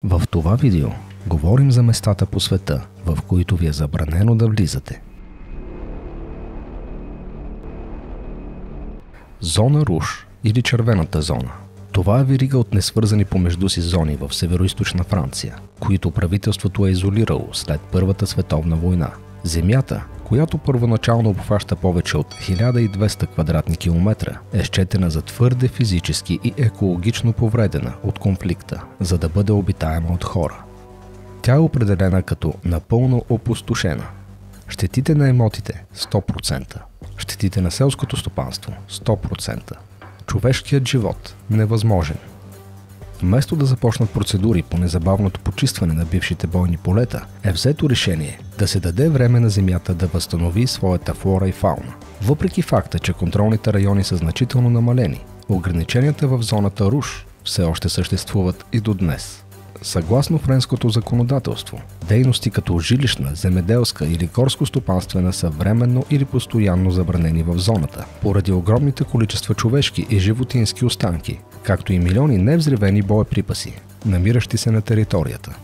В това видео говорим за местата по света, в които ви е забранено да влизате. Зона Руж или червената зона. Това е верига от несвързани помежду си зони в североизточна Франция, които правителството е изолирало след Първата световна война. Земята, която първоначално обхваща повече от 1200 квадратни километра, е счетена за твърде физически и екологично повредена от конфликта, за да бъде обитаема от хора. Тя е определена като напълно опустошена. Щетите на имотите – 100%. Щетите на селското стопанство – 100%. Човешкият живот – невъзможен. Вместо да започнат процедури по незабавното почистване на бившите бойни полета, е взето решение да се даде време на земята да възстанови своята флора и фауна. Въпреки факта, че контролните райони са значително намалени, ограниченията в зоната Руж все още съществуват и до днес. Съгласно френското законодателство, дейности като жилищна, земеделска или горско-стопанствена са временно или постоянно забранени в зоната, поради огромните количества човешки и животински останки, както и милиони невзривени боеприпаси, намиращи се на територията.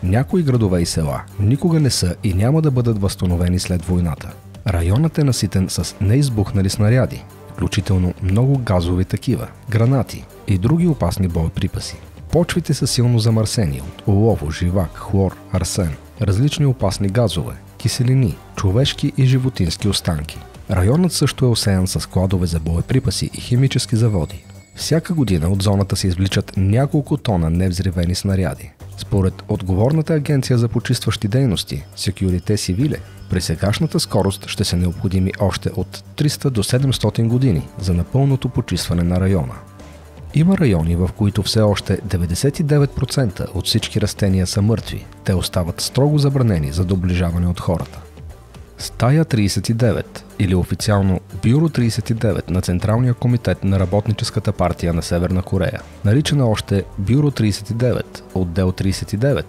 Някои градове и села никога не са и няма да бъдат възстановени след войната. Районът е наситен с неизбухнали снаряди, включително много газови такива, гранати и други опасни боеприпаси. Почвите са силно замърсени от олово, живак, хлор, арсен, различни опасни газове, киселини, човешки и животински останки. Районът също е осеян с складове за боеприпаси и химически заводи. Всяка година от зоната се извличат няколко тона невзривени снаряди. Според отговорната агенция за почистващи дейности, Securité Civile, при сегашната скорост ще са необходими още от 300 до 700 години за напълното почистване на района. Има райони, в които все още 99% от всички растения са мъртви. Те остават строго забранени за доближаване от хората. Стая 39, или официално Бюро 39 на Централния комитет на Работническата партия на Северна Корея, наричана още Бюро 39, Отдел 39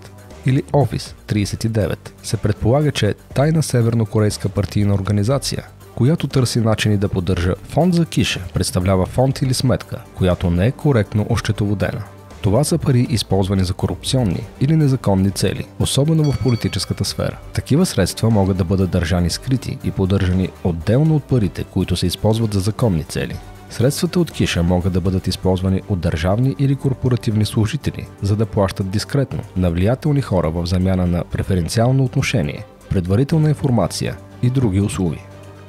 или Офис 39, се предполага, че тайна севернокорейска партийна организация, която търси начини да поддържа фонд за киша, представлява фонд или сметка, която не е коректно осчетоводена. Това са пари, използвани за корупционни или незаконни цели, особено в политическата сфера. Такива средства могат да бъдат държани скрити и поддържани отделно от парите, които се използват за законни цели. Средствата от киша могат да бъдат използвани от държавни или корпоративни служители, за да плащат дискретно на влиятелни хора в замяна на преференциално отношение, предварителна информация и други услуги.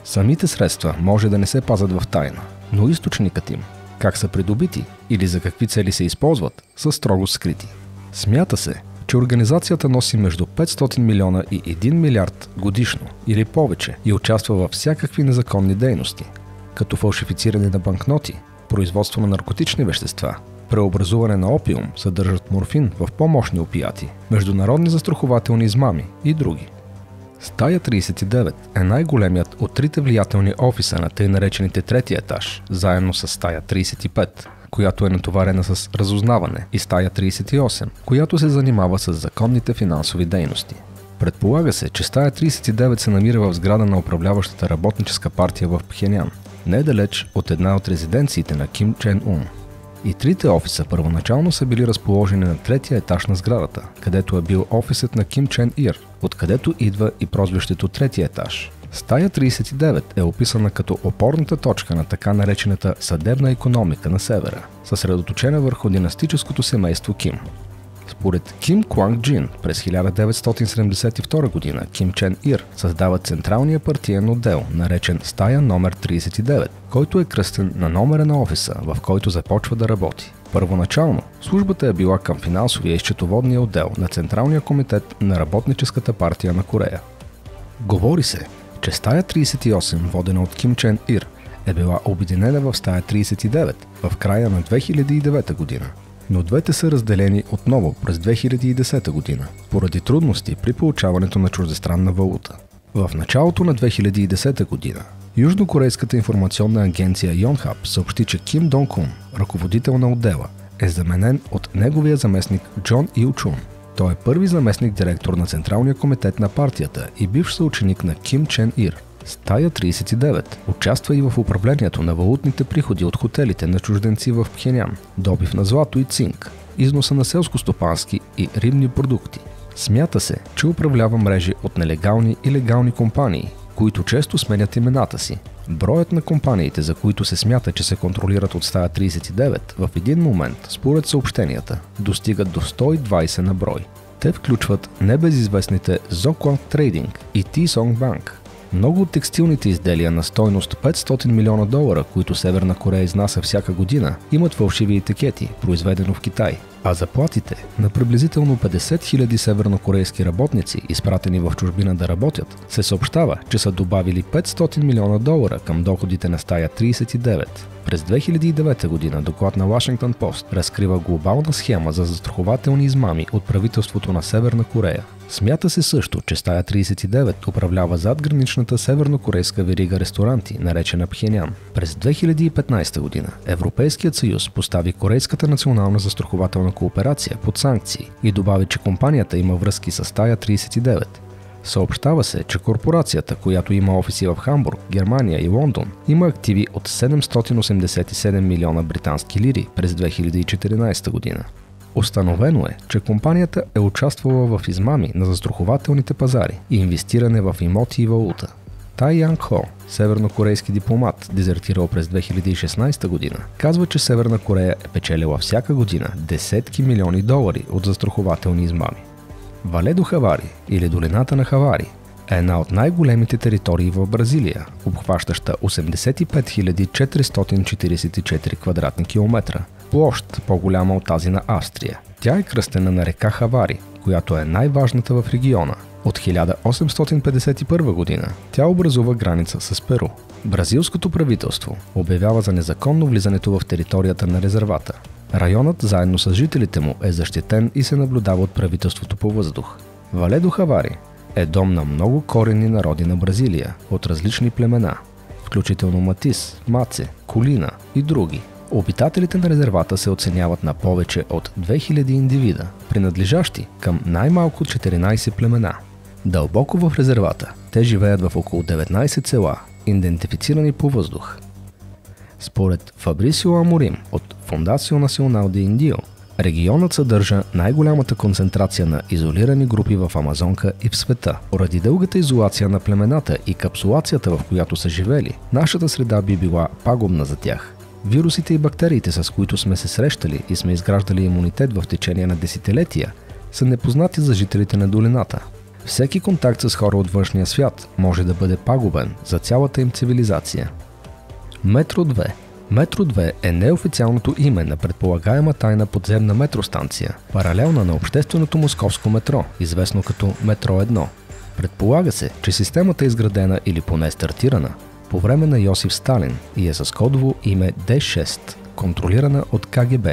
Самите средства може да не се пазят в тайна, но източникът им, как са придобити или за какви цели се използват, са строго скрити. Смята се, че организацията носи между 500 милиона и 1 милиард годишно или повече и участва във всякакви незаконни дейности, като фалшифициране на банкноти, производство на наркотични вещества, преобразуване на опиум, съдържат морфин в по-мощни опиати, международни застрахователни измами и други. Стая 39 е най-големият от трите влиятелни офиса на тъй наречените трети етаж, заедно с стая 35, която е натоварена с разузнаване, и стая 38, която се занимава с законните финансови дейности. Предполага се, че стая 39 се намира в сграда на управляващата работническа партия в Пхенян, недалеч от една от резиденциите на Ким Чен Ун. И трите офиса първоначално са били разположени на третия етаж на сградата, където е бил офисът на Ким Чен Ир, откъдето идва и прозвището третия етаж. Стая 39 е описана като опорната точка на така наречената съдебна икономика на севера, съсредоточена върху династическото семейство Ким. Според Ким Куанг Джин през 1972 година Ким Чен Ир създава централния партиен отдел, наречен Стая номер 39, който е кръстен на номера на офиса, в който започва да работи. Първоначално службата е била към финансовия и счетоводния отдел на Централния комитет на Работническата партия на Корея. Говори се, че Стая 38, водена от Ким Чен Ир, е била обединена в Стая 39 в края на 2009 година. Но двете са разделени отново през 2010 година, поради трудности при получаването на чуждестранна валута. В началото на 2010 година Южнокорейската информационна агенция Yonhap съобщи, че Ким Дон Кун, ръководител на отдела, е заменен от неговия заместник Джон Ил Чун. Той е първи заместник директор на Централния комитет на партията и бивш съученик на Ким Чен Ир. Стая 39 участва и в управлението на валутните приходи от хотелите на чужденци в Пхенян, добив на злато и цинк, износа на селскостопански и рибни продукти. Смята се, че управлява мрежи от нелегални и легални компании, които често сменят имената си. Броят на компаниите, за които се смята, че се контролират от стая 39, в един момент, според съобщенията, достигат до 120 на брой. Те включват небезизвестните Zokwan Trading и T-Song Bank. Много от текстилните изделия на стойност $500 милиона, които Северна Корея изнася всяка година, имат фалшиви етикети, произведено в Китай. А заплатите на приблизително 50 000 севернокорейски работници, изпратени в чужбина да работят, се съобщава, че са добавили $500 милиона към доходите на стая 39. През 2009 година доклад на Washington Post разкрива глобална схема за застрахователни измами от правителството на Северна Корея. Смята се също, че стая 39 управлява задграничната севернокорейска верига ресторанти, наречена Пхенян. През 2015 година Европейският съюз постави Корейската национална застрахователна кооперация под санкции и добави, че компанията има връзки с стая 39. Съобщава се, че корпорацията, която има офиси в Хамбург, Германия и Лондон, има активи от 787 милиона британски лири през 2014 година. Установено е, че компанията е участвала в измами на застрахователните пазари и инвестиране в имоти и валута. Тай Янг Хо, севернокорейски дипломат, дезертирал през 2016 година, казва, че Северна Корея е печелила всяка година десетки милиони долари от застрахователни измами. Вале до Хавари, или долината на Хавари, е една от най-големите територии в Бразилия, обхващаща 85 444 квадратни километра, площ по-голяма от тази на Австрия. Тя е кръстена на река Хавари, която е най-важната в региона. От 1851 година тя образува граница с Перу. Бразилското правителство обявява за незаконно влизането в територията на резервата. Районът заедно с жителите му е защитен и се наблюдава от правителството по въздух. Вале до Хавари е дом на много коренни народи на Бразилия от различни племена, включително Матис, Маце, Колина и други. Обитателите на резервата се оценяват на повече от 2000 индивида, принадлежащи към най-малко 14 племена. Дълбоко в резервата те живеят в около 19 села, идентифицирани по въздух. Според Фабрисио Аморим от Фондасио Национал де Индио, регионът съдържа най-голямата концентрация на изолирани групи в Амазонка и в света. Поради дългата изолация на племената и капсулацията, в която са живели, нашата среда би била пагубна за тях. Вирусите и бактериите, с които сме се срещали и сме изграждали имунитет в течение на десетилетия, са непознати за жителите на долината. Всеки контакт с хора от външния свят може да бъде пагубен за цялата им цивилизация. Метро 2. Метро 2 е неофициалното име на предполагаема тайна подземна метростанция, паралелна на общественото московско метро, известно като Метро 1. Предполага се, че системата е изградена или поне стартирана по време на Йосиф Сталин и е с кодово име Д6, контролирана от КГБ.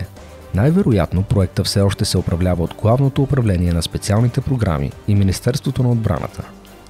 Най-вероятно проектът все още се управлява от Главното управление на специалните програми и Министерството на отбраната.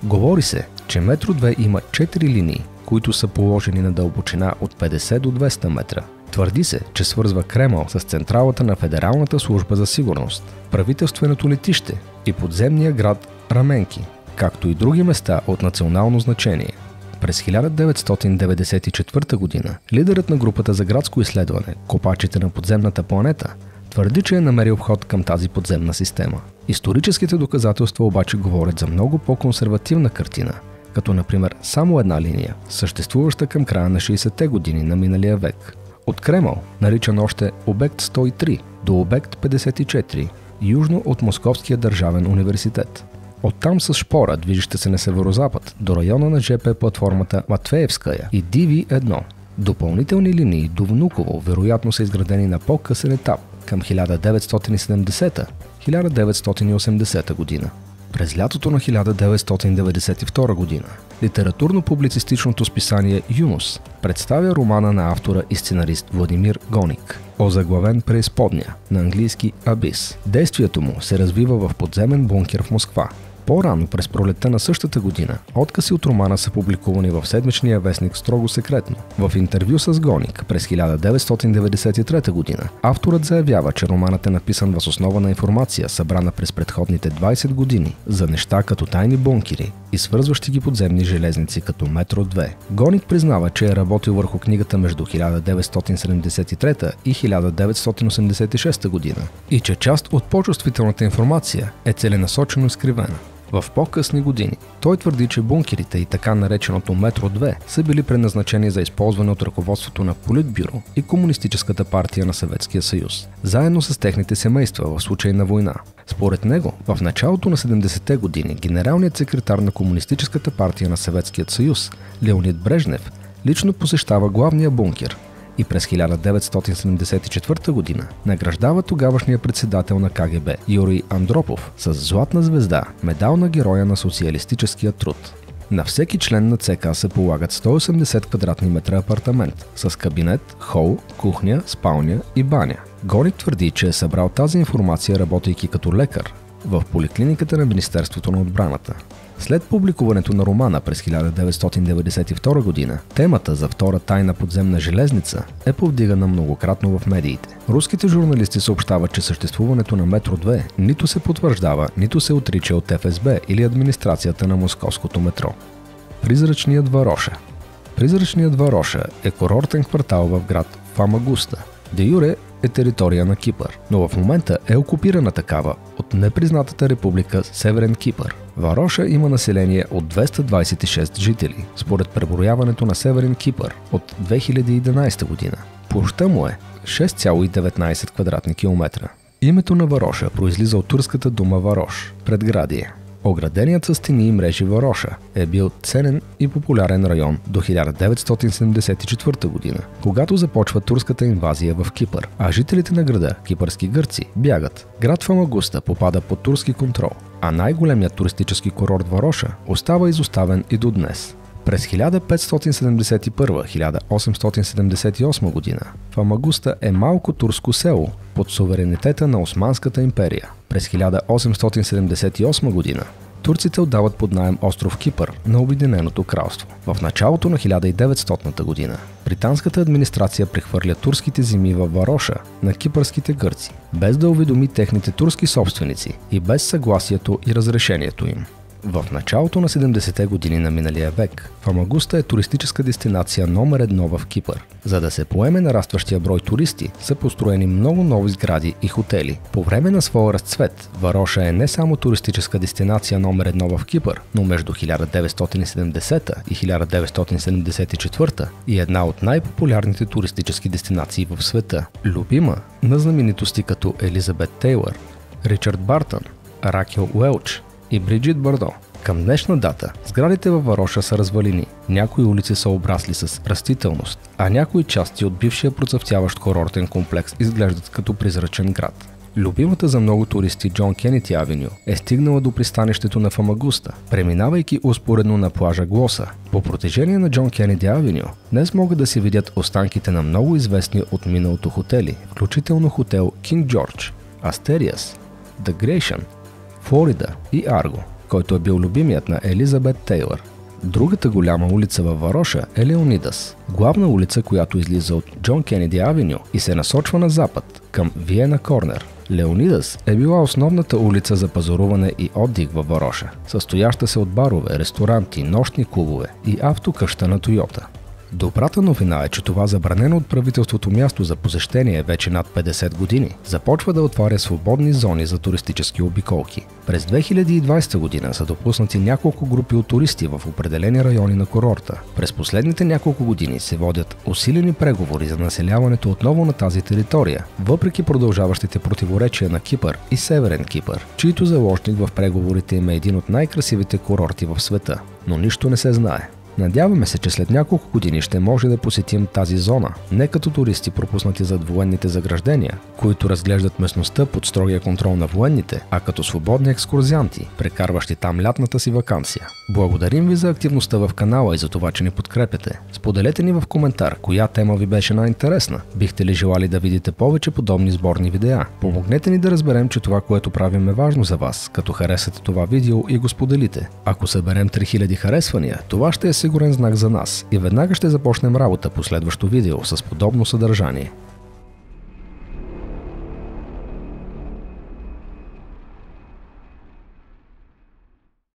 Говори се, че Метро 2 има 4 линии, които са положени на дълбочина от 50 до 200 метра. Твърди се, че свързва Кремъл с централата на Федералната служба за сигурност, правителственото летище и подземния град Раменки, както и други места от национално значение. През 1994 година лидерът на групата за градско изследване, копачите на подземната планета, твърди, че е намерил вход към тази подземна система. Историческите доказателства обаче говорят за много по-консервативна картина, като например само една линия, съществуваща към края на 60-те години на миналия век. От Кремъл, наричан още Обект 103 до Обект 54, южно от Московския държавен университет. Оттам с шпора, движеща се на северозапад, до района на ЖП платформата Матвеевская и DV1. Допълнителни линии до Внуково вероятно са изградени на по-късен етап, към 1970-1980 година. През лятото на 1992 година литературно-публицистичното списание «Юнус» представя романа на автора и сценарист Владимир Гоник, озаглавен Преизподня, на английски Abyss. Действието му се развива в подземен бункер в Москва. По-рано през пролетта на същата година откази от романа са публикувани в седмичния вестник строго секретно. В интервю с Гоник през 1993 година авторът заявява, че романът е написан въз основа на информация, събрана през предходните 20 години за неща като тайни бункери и свързващи ги подземни железници като Метро 2. Гоник признава, че е работил върху книгата между 1973 и 1986 година и че част от по-чувствителната информация е целенасочено изкривена. В по-късни години той твърди, че бункерите и така нареченото Метро 2 са били предназначени за използване от ръководството на Политбюро и Комунистическата партия на Съветския съюз, заедно с техните семейства в случай на война. Според него, в началото на 70-те години генералният секретар на Комунистическата партия на Съветския съюз Леонид Брежнев лично посещава главния бункер и през 1974 година награждава тогавашния председател на КГБ Юрий Андропов с златна звезда, медал на Героя на социалистическия труд. На всеки член на ЦК се полагат 180 квадратни метра апартамент с кабинет, хол, кухня, спалня и баня. Гоник твърди, че е събрал тази информация, работейки като лекар в поликлиниката на Министерството на отбраната. След публикуването на романа през 1992 година, темата за втора тайна подземна железница е повдигана многократно в медиите. Руските журналисти съобщават, че съществуването на Метро 2 нито се потвърждава, нито се отрича от ФСБ или администрацията на московското метро. Призрачният Вароша. Призрачният Вароша е курортен квартал в град Фамагуста. Де юре е територия на Кипър, но в момента е окупирана такава от непризнатата република Северен Кипър. Вароша има население от 226 жители, според преброяването на Северен Кипър от 2011 година. Площта му е 6,19 квадратни километра. Името на Вароша произлиза от турската дума Варош – предградие. Ограденият с стени и мрежи Вароша е бил ценен и популярен район до 1974 година, когато започва турската инвазия в Кипър, а жителите на града, кипърски гърци, бягат. Град Фамагуста попада под турски контрол, а най-големият туристически курорт Вароша остава изоставен и до днес. През 1571-1878 година Фамагуста е малко турско село под суверенитета на Османската империя. През 1878 година турците отдават под наем остров Кипър на Обединеното кралство. В началото на 1900 година британската администрация прехвърля турските земи във Вароша на кипърските гърци, без да уведоми техните турски собственици и без съгласието и разрешението им. В началото на 70-те години на миналия век Фамагуста е туристическа дестинация номер 1 в Кипър. За да се поеме нарастващия брой туристи, са построени много нови сгради и хотели. По време на своя разцвет, Вароша е не само туристическа дестинация номер 1 в Кипър, но между 1970 и 1974 и една от най-популярните туристически дестинации в света. Любима на знаменитости като Елизабет Тейлър, Ричард Бартън, Ракел Уелч и Бриджит Бардо. Към днешна дата сградите във Вароша са развалини, някои улици са обрасли с растителност, а някои части от бившия процъфтяващ курортен комплекс изглеждат като призрачен град. Любимата за много туристи Джон Кенеди Авеню е стигнала до пристанището на Фамагуста, преминавайки успоредно на плажа Глоса. По протежение на Джон Кенеди Авеню днес могат да се видят останките на много известни от миналото хотели, включително хотел Кинг Джордж, Астериас, The Grecian, Флорида и Арго, който е бил любимият на Елизабет Тейлър. Другата голяма улица във Вароша е Леонидас, главна улица, която излиза от Джон Кенеди Авеню и се насочва на запад, към Виена Корнер. Леонидас е била основната улица за пазаруване и отдих във Вароша, състояща се от барове, ресторанти, нощни клубове и автокъща на Тойота. Добрата новина е, че това забранено от правителството място за посещение вече над 50 години започва да отваря свободни зони за туристически обиколки. През 2020 година са допуснати няколко групи от туристи в определени райони на курорта. През последните няколко години се водят усилени преговори за населяването отново на тази територия, въпреки продължаващите противоречия на Кипър и Северен Кипър, чийто заложник в преговорите им е един от най-красивите курорти в света. Но нищо не се знае. Надяваме се, че след няколко години ще може да посетим тази зона, не като туристи пропуснати зад военните заграждения, които разглеждат местността под строгия контрол на военните, а като свободни екскурзианти, прекарващи там лятната си ваканция. Благодарим ви за активността в канала и за това, че ни подкрепяте. Споделете ни в коментар коя тема ви беше най-интересна. Бихте ли желали да видите повече подобни сборни видеа? Помогнете ни да разберем, че това, което правим, е важно за вас, като харесате това видео и го споделите. Ако съберем 3000 харесвания, това ще е сигурен знак за нас и веднага ще започнем работа по следващо видео с подобно съдържание.